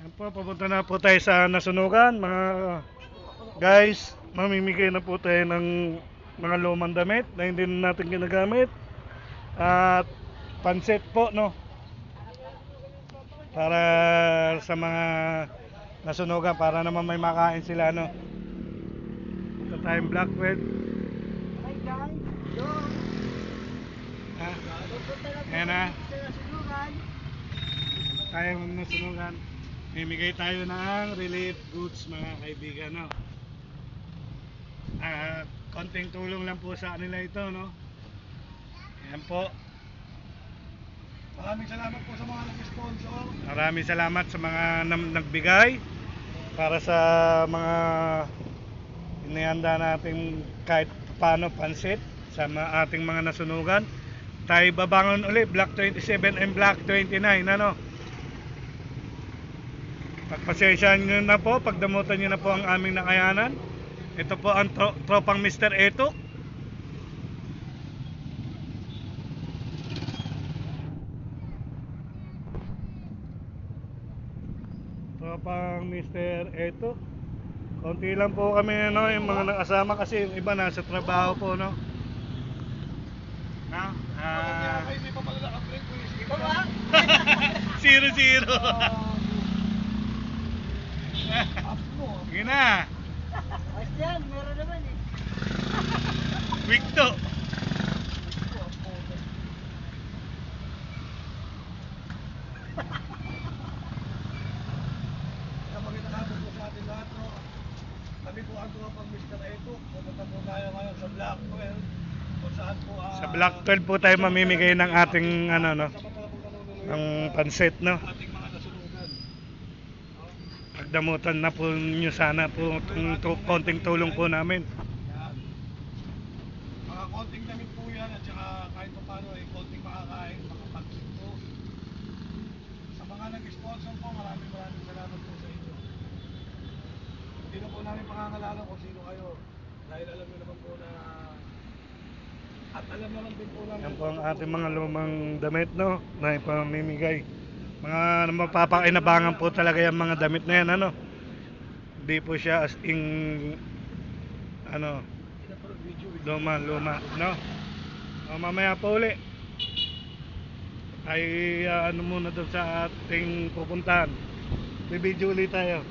Ayan po, papunta na po tayo sa nasunugan, mga guys. Mamimigay na po tayo ng mga lumang damit na hindi na natin ginagamit. At pansit po, no? Para sa mga nasunugan, para naman may makain sila, no? Ito tayong Blackwell. Hi guys, yo. Ha? Pupunta na po Ayan na. kami sa nasunugan. Tayong nasunugan. Mimigay tayo ng relief goods, mga kaibigan, no? Konting tulong lang po sa kanila ito, no? Ayan po. Maraming salamat po sa mga nag-sponsor. Maraming salamat sa mga nagbigay para sa mga inihanda natin kahit paano pansit sa ating mga nasunugan. Tayo babangon uli, Block 27 and Block 29, ano? Pagpasensyaan nyo na po, pagdamutan nyo na po ang aming nakayanan. Ito po ang tropang Mr. Eto. Tropang Mr. Eto. Konti lang po kami, no, yung mga nakasama kasi yung iba nasa trabaho po, no. No? Ay, may papalala ang friend ko yung Ito ba? 0-0. Sige na. Ayos yan, meron naman eh. Week to. Magandang hapon po sa ating lahat, no? Kami po ang tropang Mr. Eto. Pupunta po tayo ngayon sa Blackwell. Kung saan po Sa Block 12 po tayo mamimigay ng ating ano, no, ng pansit, no. ating mga nasunugan. Pagdamutan na po nyo sana po itong konting tulong po namin. Yan. Mga konting damit po yan at saka kahit pa paano ay konting makakain, makapagsit po. Sa mga nag-sponsor po, maraming salamat po sa inyo. Hindi na po namin pangangalanan kung sino kayo. Dahil alam nyo naman po na at alam naman din po namin. Yan po ang ating mga lumang damit, no, na ipamimigay. Mga mapapakinabangan po talaga yung mga damit na yan, ano. Hindi po siya as in ano, luma, no. Mamaya po uli ay ano muna doon sa ating pupuntahan. Bibidyo ulit tayo.